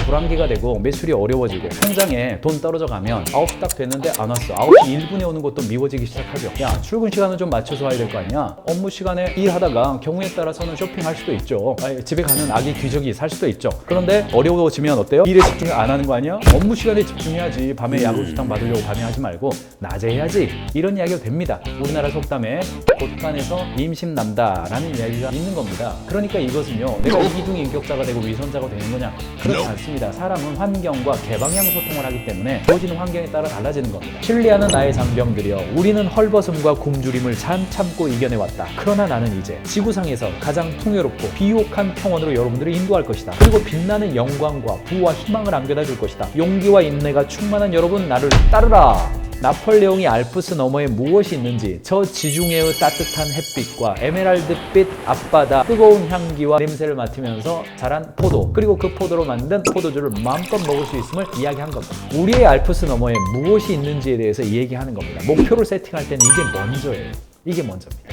불황기가 되고 매출이 어려워지고 통장에 돈 떨어져 가면 9시 딱 됐는데 안 왔어. 9시 1분에 오는 것도 미워지기 시작하죠. 야, 출근 시간은 좀 맞춰서 와야 될 거 아니야. 업무 시간에 일하다가 경우에 따라서는 쇼핑할 수도 있죠. 집에 가는 아기 귀저귀 살 수도 있죠. 그런데 어려워지면 어때요? 일에 집중 안 하는 거 아니야? 업무 시간에 집중해야지. 밤에 야구 수당 받으려고 밤에 하지 말고 낮에 해야지. 이런 이야기가 됩니다. 우리나라 속담에 곳간에서 임신난다라는 이야기가 있는 겁니다. 그러니까 이것은요, 내가 이기둥 인격자가 되고 위선자가 되는 거냐? 그렇지 않습니다. 사람은 환경과 개방형 소통을 하기 때문에 주어지는 환경에 따라 달라지는 겁니다. 신뢰하는 나의 장병들이여, 우리는 헐벗음과 굶주림을 잘 참고 이겨내왔다. 그러나 나는 이제 지구상에서 가장 풍요롭고 비옥한 평원으로 여러분들을 인도할 것이다. 그리고 빛나는 영광과 부와 희망을 안겨다 줄 것이다. 용기와 인내가 충만한 여러분, 나를 따르라. 나폴레옹이 알프스 너머에 무엇이 있는지, 저 지중해의 따뜻한 햇빛과 에메랄드빛 앞바다, 뜨거운 향기와 냄새를 맡으면서 자란 포도, 그리고 그 포도로 만든 포도주를 마음껏 먹을 수 있음을 이야기한 겁니다. 우리의 알프스 너머에 무엇이 있는지에 대해서 얘기하는 겁니다. 목표를 세팅할 때는 이게 먼저예요. 이게 먼저입니다.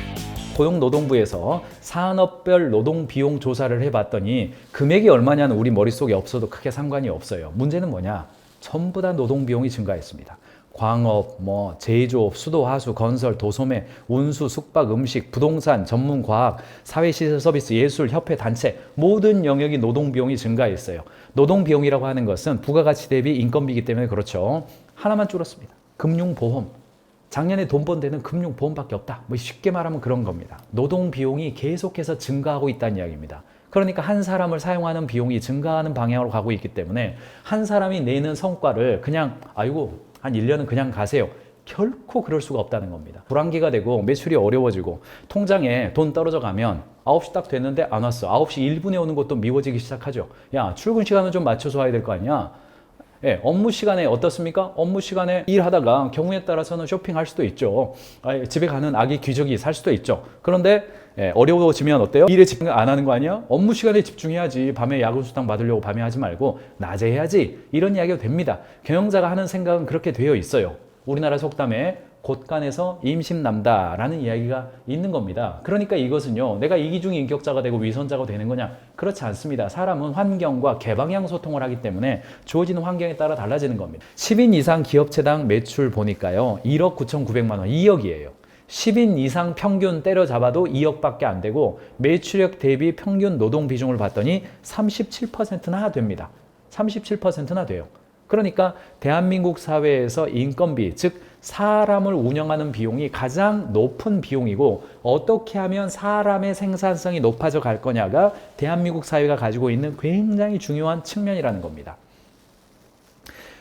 고용노동부에서 산업별 노동 비용 조사를 해봤더니 금액이 얼마냐는 우리 머릿속에 없어도 크게 상관이 없어요. 문제는 뭐냐? 전부 다 노동 비용이 증가했습니다. 광업, 제조업, 수도, 하수, 건설, 도소매, 운수, 숙박, 음식, 부동산, 전문 과학, 사회시설 서비스, 예술, 협회, 단체 모든 영역이 노동 비용이 증가했어요. 노동 비용이라고 하는 것은 부가가치 대비 인건비이기 때문에 그렇죠. 하나만 줄었습니다. 금융보험. 작년에 돈 번 데는 금융보험밖에 없다. 쉽게 말하면 그런 겁니다. 노동 비용이 계속해서 증가하고 있다는 이야기입니다. 그러니까 한 사람을 사용하는 비용이 증가하는 방향으로 가고 있기 때문에 한 사람이 내는 성과를 그냥 한 1년은 그냥 가세요. 결코 그럴 수가 없다는 겁니다. 불황기가 되고 매출이 어려워지고 통장에 돈 떨어져 가면 9시 딱 됐는데 안 왔어. 9시 1분에 오는 것도 미워지기 시작하죠. 야, 출근 시간은 좀 맞춰서 와야 될 거 아니야. 예, 업무 시간에 어떻습니까? 업무 시간에 일하다가 경우에 따라서는 쇼핑할 수도 있죠. 집에 가는 아기 귀저귀 살 수도 있죠. 그런데 어려워지면 어때요? 일에 집중 안 하는 거 아니야? 업무 시간에 집중해야지. 밤에 야구 수당 받으려고 밤에 하지 말고 낮에 해야지. 이런 이야기가 됩니다. 경영자가 하는 생각은 그렇게 되어 있어요. 우리나라 속담에 곳간에서 임신난다라는 이야기가 있는 겁니다. 그러니까 이것은요, 내가 이기중 인격자가 되고 위선자가 되는 거냐? 그렇지 않습니다. 사람은 환경과 개방형 소통을 하기 때문에 주어지는 환경에 따라 달라지는 겁니다. 10인 이상 기업체당 매출 보니까요, 1억 9,900만 원, 2억이에요. 10인 이상 평균 때려잡아도 2억밖에 안 되고 매출액 대비 평균 노동 비중을 봤더니 37%나 됩니다. 37%나 돼요. 그러니까 대한민국 사회에서 인건비, 즉 사람을 운영하는 비용이 가장 높은 비용이고, 어떻게 하면 사람의 생산성이 높아져 갈 거냐가 대한민국 사회가 가지고 있는 굉장히 중요한 측면이라는 겁니다.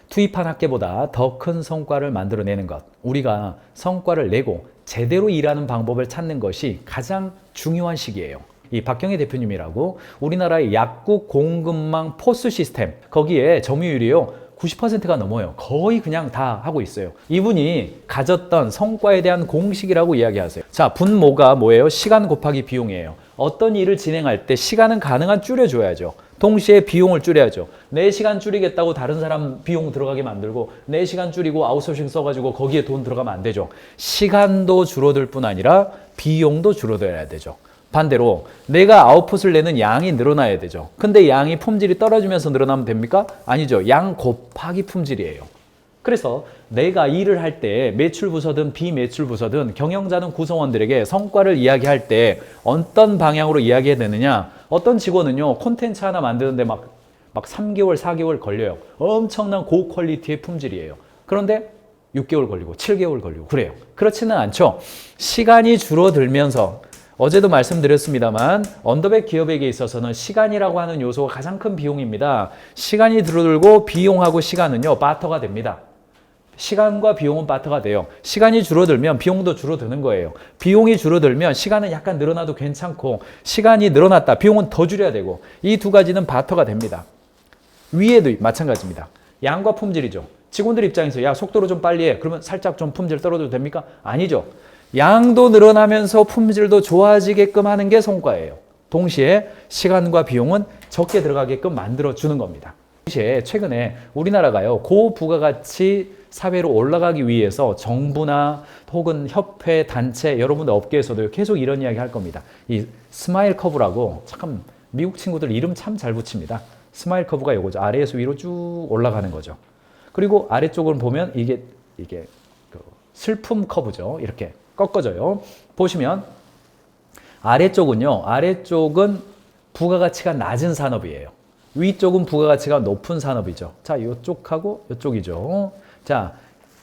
투입한 학계보다 더 큰 성과를 만들어내는 것, 우리가 성과를 내고 제대로 일하는 방법을 찾는 것이 가장 중요한 시기예요. 이 박경희 대표님이라고 우리나라의 약국 공급망 포스 시스템, 거기에 점유율이요 90%가 넘어요. 거의 그냥 다 하고 있어요. 이분이 가졌던 성과에 대한 공식이라고 이야기하세요. 자, 분모가 뭐예요? 시간 곱하기 비용이에요. 어떤 일을 진행할 때 시간은 가능한 줄여줘야죠. 동시에 비용을 줄여야죠. 4시간 줄이겠다고 다른 사람 비용 들어가게 만들고 4시간 줄이고 아웃소싱 써가지고 거기에 돈 들어가면 안 되죠. 시간도 줄어들 뿐 아니라 비용도 줄어들어야 되죠. 반대로 내가 아웃풋을 내는 양이 늘어나야 되죠. 근데 양이 품질이 떨어지면서 늘어나면 됩니까? 아니죠. 양 곱하기 품질이에요. 그래서 내가 일을 할 때 매출 부서든 비매출 부서든 경영자는 구성원들에게 성과를 이야기할 때 어떤 방향으로 이야기해야 되느냐. 어떤 직원은요 콘텐츠 하나 만드는데 막 3개월 4개월 걸려요. 엄청난 고퀄리티의 품질이에요. 그런데 6개월 걸리고 7개월 걸리고 그래요. 그렇지는 않죠. 시간이 줄어들면서, 어제도 말씀드렸습니다만 언더백 기업에게 있어서는 시간이라고 하는 요소가 가장 큰 비용입니다. 시간이 줄어들고 비용하고 시간은요 바터가 됩니다. 시간과 비용은 바터가 돼요. 시간이 줄어들면 비용도 줄어드는 거예요. 비용이 줄어들면 시간은 약간 늘어나도 괜찮고, 시간이 늘어났다 비용은 더 줄여야 되고, 이 두 가지는 바터가 됩니다. 위에도 마찬가지입니다. 양과 품질이죠. 직원들 입장에서 야 속도로 좀 빨리 해. 그러면 살짝 좀 품질 떨어져도 됩니까? 아니죠. 양도 늘어나면서 품질도 좋아지게끔 하는 게 성과예요. 동시에 시간과 비용은 적게 들어가게끔 만들어주는 겁니다. 동시에 최근에 우리나라가요 고부가가치 사회로 올라가기 위해서 정부나 혹은 협회, 단체, 여러분들 업계에서도 계속 이런 이야기 할 겁니다. 이 스마일 커브라고, 참 미국 친구들 이름 참 잘 붙입니다. 스마일 커브가 이거죠. 아래에서 위로 쭉 올라가는 거죠. 그리고 아래쪽을 보면 이게 그 슬픔 커브죠. 이렇게 꺾어져요. 보시면 아래쪽은 부가가치가 낮은 산업이에요. 위쪽은 부가가치가 높은 산업이죠. 자, 이쪽하고 이쪽이죠. 자,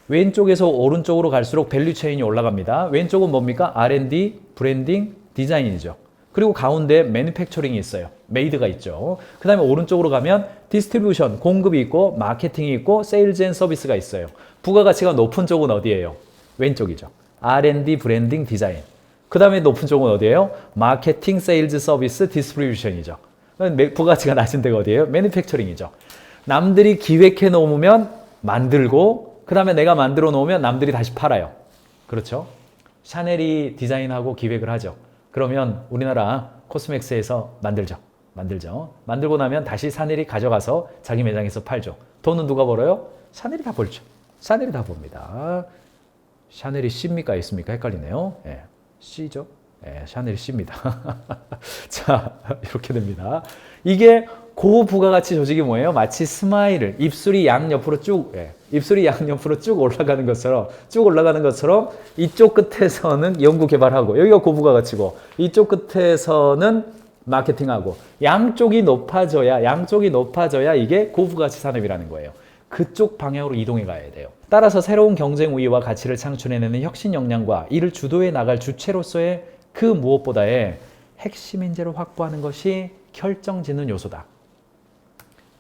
왼쪽에서 오른쪽으로 갈수록 밸류 체인이 올라갑니다. 왼쪽은 뭡니까? R&D, 브랜딩, 디자인이죠. 그리고 가운데 매니팩처링이 있어요. 메이드가 있죠. 그 다음에 오른쪽으로 가면 디스트리뷰션, 공급이 있고 마케팅이 있고 세일즈 앤 서비스가 있어요. 부가가치가 높은 쪽은 어디예요? 왼쪽이죠. R&D, 브랜딩, 디자인. 그 다음에 높은 쪽은 어디예요? 마케팅, 세일즈, 서비스, 디스트리뷰션이죠. 부가가치가 낮은 데가 어디예요? 매니팩처링이죠. 남들이 기획해 놓으면 만들고 그 다음에 내가 만들어 놓으면 남들이 다시 팔아요. 그렇죠? 샤넬이 디자인하고 기획을 하죠. 그러면 우리나라 코스맥스에서 만들죠. 만들고 나면 다시 샤넬이 가져가서 자기 매장에서 팔죠. 돈은 누가 벌어요? 샤넬이 다 벌죠. 샤넬이 다 봅니다. 샤넬이 C입니까? S입니까? 헷갈리네요. 예, C죠. 예, 샤넬이 C입니다. 자, 이렇게 됩니다. 이게 고부가가치 조직이 뭐예요? 마치 스마일을 입술이 양옆으로 쭉 올라가는 것처럼 이쪽 끝에서는 연구 개발하고 여기가 고부가가치고 이쪽 끝에서는 마케팅하고 양쪽이 높아져야 이게 고부가치 산업이라는 거예요. 그쪽 방향으로 이동해 가야 돼요. 따라서 새로운 경쟁 우위와 가치를 창출해내는 혁신 역량과 이를 주도해 나갈 주체로서의 그 무엇보다의 핵심 인재를 확보하는 것이 결정짓는 요소다.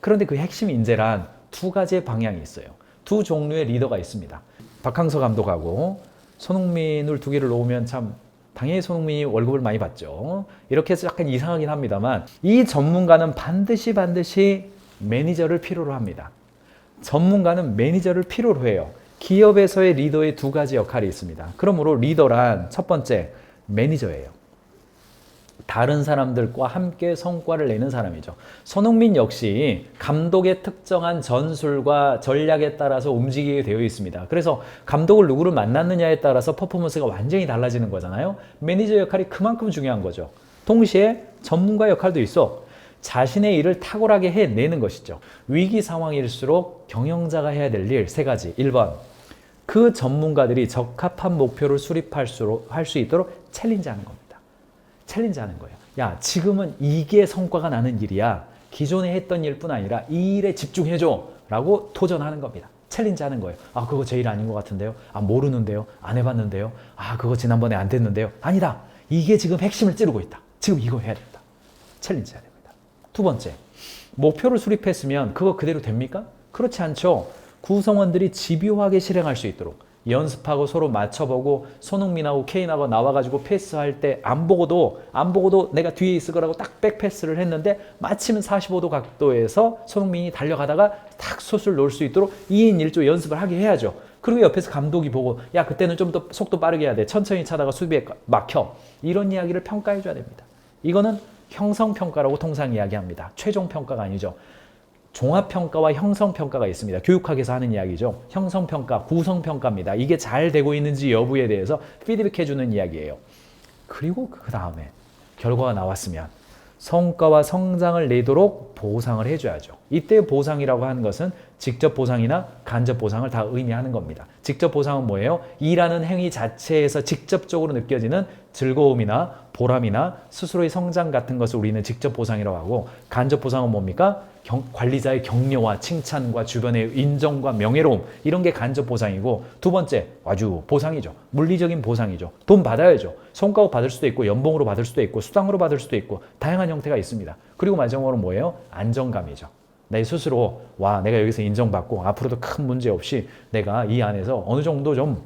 그런데 그 핵심 인재란 두 가지의 방향이 있어요. 두 종류의 리더가 있습니다. 박항서 감독하고 손흥민을 두 개를 놓으면 참 당연히 손흥민이 월급을 많이 받죠. 이렇게 해서 약간 이상하긴 합니다만 이 전문가는 반드시 매니저를 필요로 합니다. 전문가는 매니저를 필요로 해요. 기업에서의 리더의 두 가지 역할이 있습니다. 그러므로 리더란 첫 번째 매니저예요. 다른 사람들과 함께 성과를 내는 사람이죠. 손흥민 역시 감독의 특정한 전술과 전략에 따라서 움직이게 되어 있습니다. 그래서 감독을 누구를 만났느냐에 따라서 퍼포먼스가 완전히 달라지는 거잖아요. 매니저 역할이 그만큼 중요한 거죠. 동시에 전문가 역할도 있어. 자신의 일을 탁월하게 해내는 것이죠. 위기 상황일수록 경영자가 해야 될 일 세 가지. 1번, 그 전문가들이 적합한 목표를 수립할 수 있도록 챌린지하는 겁니다. 챌린지하는 거예요. 야, 지금은 이게 성과가 나는 일이야. 기존에 했던 일뿐 아니라 이 일에 집중해줘 라고 도전하는 겁니다. 챌린지하는 거예요. 아, 그거 제 일 아닌 것 같은데요. 아, 모르는데요. 안 해봤는데요. 아, 그거 지난번에 안 됐는데요. 아니다. 이게 지금 핵심을 찌르고 있다. 지금 이거 해야 된다. 챌린지해야 됩니다. 두 번째, 목표를 수립했으면 그거 그대로 됩니까? 그렇지 않죠. 구성원들이 집요하게 실행할 수 있도록 연습하고 서로 맞춰보고 손흥민하고 케인하고 나와가지고 패스할 때 안 보고도 내가 뒤에 있을 거라고 딱 백패스를 했는데 마침 45도 각도에서 손흥민이 달려가다가 탁 숏을 놓을 수 있도록 2인 1조 연습을 하게 해야죠. 그리고 옆에서 감독이 보고 야, 그때는 좀 더 속도 빠르게 해야 돼. 천천히 차다가 수비에 막혀. 이런 이야기를 평가해 줘야 됩니다. 이거는 형성평가라고 통상 이야기합니다. 최종평가가 아니죠. 종합평가와 형성평가가 있습니다. 교육학에서 하는 이야기죠. 형성평가, 구성평가입니다. 이게 잘 되고 있는지 여부에 대해서 피드백해주는 이야기예요. 그리고 그 다음에 결과가 나왔으면 성과와 성장을 내도록 보상을 해줘야죠. 이때 보상이라고 하는 것은 직접 보상이나 간접 보상을 다 의미하는 겁니다. 직접 보상은 뭐예요? 일하는 행위 자체에서 직접적으로 느껴지는 즐거움이나 보람이나 스스로의 성장 같은 것을 우리는 직접 보상이라고 하고, 간접 보상은 뭡니까? 관리자의 격려와 칭찬과 주변의 인정과 명예로움, 이런 게 간접 보상이고, 두 번째 아주 보상이죠. 물리적인 보상이죠. 돈 받아야죠. 성과급 받을 수도 있고 연봉으로 받을 수도 있고 수당으로 받을 수도 있고 다양한 형태가 있습니다. 그리고 마지막으로 뭐예요? 안정감이죠. 내 스스로 와, 내가 여기서 인정받고 앞으로도 큰 문제 없이 내가 이 안에서 어느 정도 좀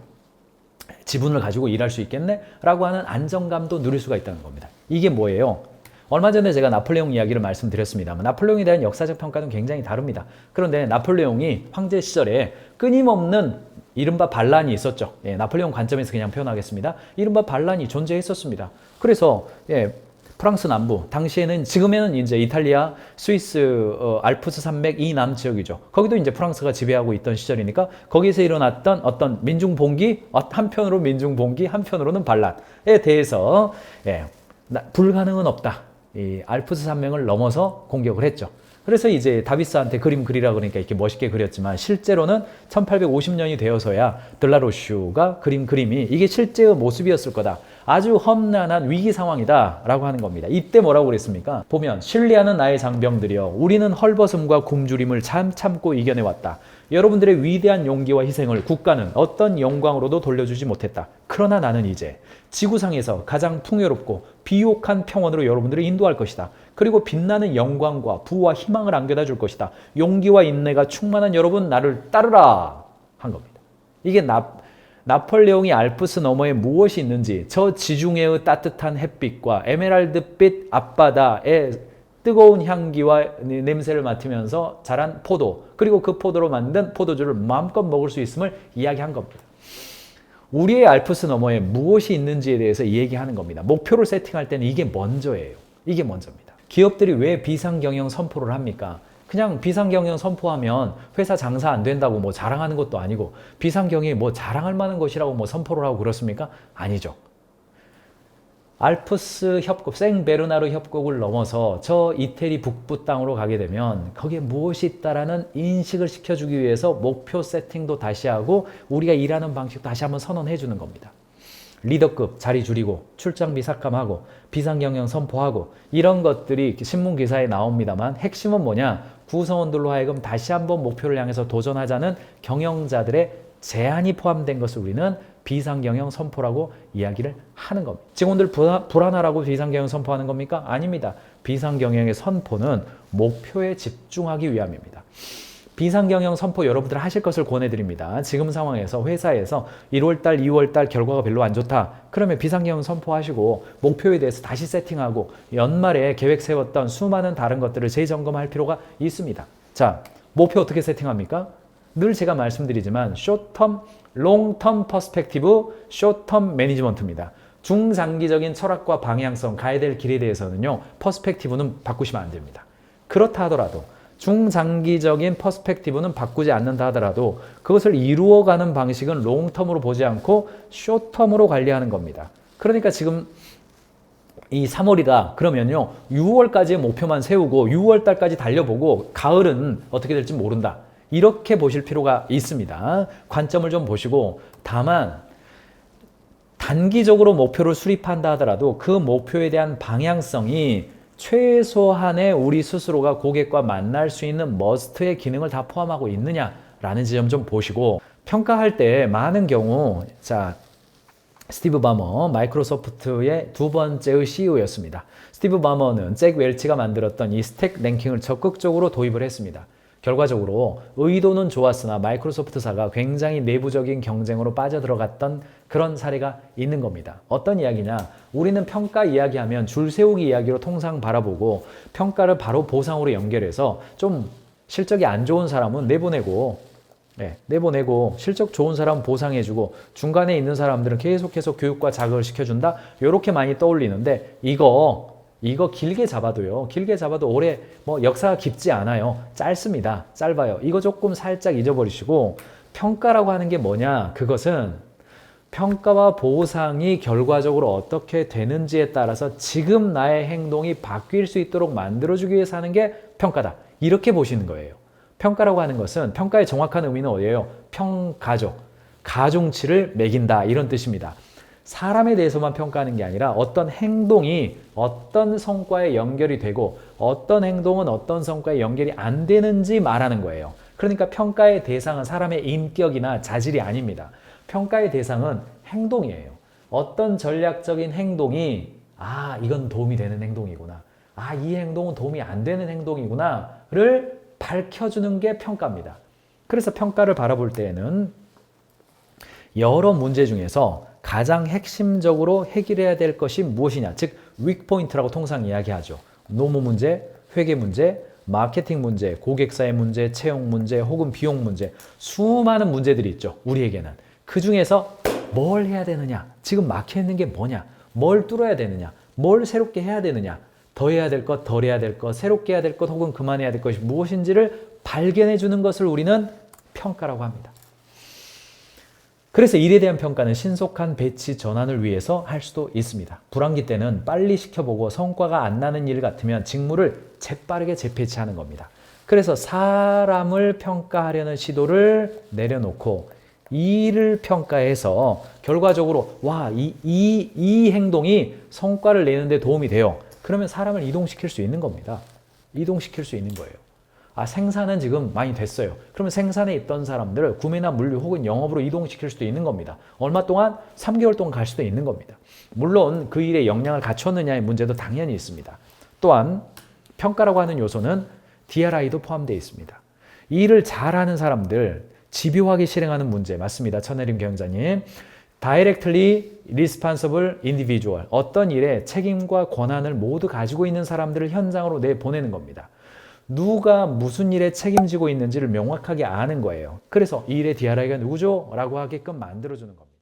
지분을 가지고 일할 수 있겠네? 라고 하는 안정감도 누릴 수가 있다는 겁니다. 이게 뭐예요? 얼마 전에 제가 나폴레옹 이야기를 말씀드렸습니다만 나폴레옹에 대한 역사적 평가는 굉장히 다릅니다. 그런데 나폴레옹이 황제 시절에 끊임없는 이른바 반란이 있었죠. 나폴레옹 관점에서 그냥 표현하겠습니다. 이른바 반란이 존재했었습니다. 그래서 프랑스 남부, 당시에는 지금에는 이제 이탈리아, 스위스, 알프스 산맥 이 남 지역이죠. 거기도 이제 프랑스가 지배하고 있던 시절이니까 거기서 일어났던 어떤 민중봉기, 한편으로 민중봉기, 한편으로는 반란에 대해서 불가능은 없다. 이 알프스 산맥을 넘어서 공격을 했죠. 그래서 이제 다비스한테 그림 그리라 그러니까 이렇게 멋있게 그렸지만 실제로는 1850년이 되어서야 들라로슈가 그림 그림이 이게 실제의 모습이었을 거다. 아주 험난한 위기 상황이다 라고 하는 겁니다. 이때 뭐라고 그랬습니까? 보면 신뢰하는 나의 장병들이여 우리는 헐벗음과 굶주림을 참고 이겨내왔다. 여러분들의 위대한 용기와 희생을 국가는 어떤 영광으로도 돌려주지 못했다. 그러나 나는 이제 지구상에서 가장 풍요롭고 비옥한 평원으로 여러분들을 인도할 것이다. 그리고 빛나는 영광과 부와 희망을 안겨다 줄 것이다. 용기와 인내가 충만한 여러분 나를 따르라 한 겁니다. 이게 나폴레옹이 알프스 너머에 무엇이 있는지 저 지중해의 따뜻한 햇빛과 에메랄드빛 앞바다의 뜨거운 향기와 냄새를 맡으면서 자란 포도 그리고 그 포도로 만든 포도주를 마음껏 먹을 수 있음을 이야기한 겁니다. 우리의 알프스 너머에 무엇이 있는지에 대해서 얘기하는 겁니다. 목표를 세팅할 때는 이게 먼저예요. 이게 먼저입니다. 기업들이 왜 비상경영 선포를 합니까? 그냥 비상경영 선포하면 회사 장사 안 된다고 뭐 자랑하는 것도 아니고 비상경영이 뭐 자랑할 만한 것이라고 뭐 선포를 하고 그렇습니까? 아니죠. 알프스 협곡, 생베르나르 협곡을 넘어서 저 이태리 북부 땅으로 가게 되면 거기에 무엇이 있다라는 인식을 시켜주기 위해서 목표 세팅도 다시 하고 우리가 일하는 방식 다시 한번 선언해 주는 겁니다. 리더급 자리 줄이고 출장비 삭감하고 비상경영 선포하고 이런 것들이 신문 기사에 나옵니다만 핵심은 뭐냐? 구성원들로 하여금 다시 한번 목표를 향해서 도전하자는 경영자들의 제안이 포함된 것을 우리는 비상경영 선포라고 이야기를 하는 겁니다. 직원들 불안하라고 비상경영 선포하는 겁니까? 아닙니다. 비상경영의 선포는 목표에 집중하기 위함입니다. 비상경영 선포 여러분들 하실 것을 권해드립니다. 지금 상황에서 회사에서 1월달, 2월달 결과가 별로 안 좋다. 그러면 비상경영 선포하시고 목표에 대해서 다시 세팅하고 연말에 계획 세웠던 수많은 다른 것들을 재점검할 필요가 있습니다. 자, 목표 어떻게 세팅합니까? 늘 제가 말씀드리지만 숏텀, 롱텀 퍼스펙티브, 숏텀 매니지먼트입니다. 중장기적인 철학과 방향성, 가야 될 길에 대해서는요. 퍼스펙티브는 바꾸시면 안 됩니다. 그렇다 하더라도 중장기적인 퍼스펙티브는 바꾸지 않는다 하더라도 그것을 이루어가는 방식은 롱텀으로 보지 않고 숏텀으로 관리하는 겁니다. 그러니까 지금 이 3월이다 그러면요 6월까지의 목표만 세우고 6월달까지 달려보고 가을은 어떻게 될지 모른다 이렇게 보실 필요가 있습니다. 관점을 좀 보시고 다만 단기적으로 목표를 수립한다 하더라도 그 목표에 대한 방향성이 최소한의 우리 스스로가 고객과 만날 수 있는 머스트의 기능을 다 포함하고 있느냐라는 지점 좀 보시고 평가할 때 많은 경우 자 스티브 바머 마이크로소프트의 두 번째의 CEO였습니다. 스티브 바머는 잭 웰치가 만들었던 이 스택 랭킹을 적극적으로 도입을 했습니다. 결과적으로 의도는 좋았으나 마이크로소프트사가 굉장히 내부적인 경쟁으로 빠져들어갔던 그런 사례가 있는 겁니다. 어떤 이야기냐? 우리는 평가 이야기하면 줄 세우기 이야기로 통상 바라보고 평가를 바로 보상으로 연결해서 좀 실적이 안 좋은 사람은 내보내고 실적 좋은 사람은 보상해주고 중간에 있는 사람들은 계속해서 교육과 자극을 시켜준다. 이렇게 많이 떠올리는데 이거 길게 잡아도요. 길게 잡아도 올해 뭐 역사가 깊지 않아요. 짧습니다. 짧아요. 이거 조금 살짝 잊어버리시고 평가라고 하는 게 뭐냐? 그것은 평가와 보상이 결과적으로 어떻게 되는지에 따라서 지금 나의 행동이 바뀔 수 있도록 만들어주기 위해서 하는 게 평가다. 이렇게 보시는 거예요. 평가라고 하는 것은 평가의 정확한 의미는 어디예요? 평가죠. 가중치를 매긴다 이런 뜻입니다. 사람에 대해서만 평가하는 게 아니라 어떤 행동이 어떤 성과에 연결이 되고 어떤 행동은 어떤 성과에 연결이 안 되는지 말하는 거예요. 그러니까 평가의 대상은 사람의 인격이나 자질이 아닙니다. 평가의 대상은 행동이에요. 어떤 전략적인 행동이 이건 도움이 되는 행동이구나. 이 행동은 도움이 안 되는 행동이구나를 밝혀주는 게 평가입니다. 그래서 평가를 바라볼 때에는 여러 문제 중에서 가장 핵심적으로 해결해야 될 것이 무엇이냐, 즉 weak point라고 통상 이야기하죠. 노무 문제, 회계 문제, 마케팅 문제, 고객사의 문제, 채용 문제, 혹은 비용 문제, 수많은 문제들이 있죠. 우리에게는. 그 중에서 뭘 해야 되느냐, 지금 막혀 있는 게 뭐냐, 뭘 뚫어야 되느냐, 뭘 새롭게 해야 되느냐, 더 해야 될 것, 덜 해야 될 것, 새롭게 해야 될 것, 혹은 그만해야 될 것이 무엇인지를 발견해 주는 것을 우리는 평가라고 합니다. 그래서 일에 대한 평가는 신속한 배치 전환을 위해서 할 수도 있습니다. 불황기 때는 빨리 시켜보고 성과가 안 나는 일 같으면 직무를 재빠르게 재배치하는 겁니다. 그래서 사람을 평가하려는 시도를 내려놓고 일을 평가해서 결과적으로 와, 이 행동이 성과를 내는데 도움이 돼요. 그러면 사람을 이동시킬 수 있는 겁니다. 이동시킬 수 있는 거예요. 아, 생산은 지금 많이 됐어요. 그러면 생산에 있던 사람들을 구매나 물류 혹은 영업으로 이동시킬 수도 있는 겁니다. 얼마 동안? 3개월 동안 갈 수도 있는 겁니다. 물론 그 일에 역량을 갖췄느냐의 문제도 당연히 있습니다. 또한 평가라고 하는 요소는 DRI도 포함되어 있습니다. 이 일을 잘하는 사람들, 집요하게 실행하는 문제 맞습니다. 천혜림 경영자님. Directly responsible individual, 어떤 일에 책임과 권한을 모두 가지고 있는 사람들을 현장으로 내보내는 겁니다. 누가 무슨 일에 책임지고 있는지를 명확하게 아는 거예요. 그래서 이 일의 DRI가 누구죠? 라고 하게끔 만들어주는 겁니다.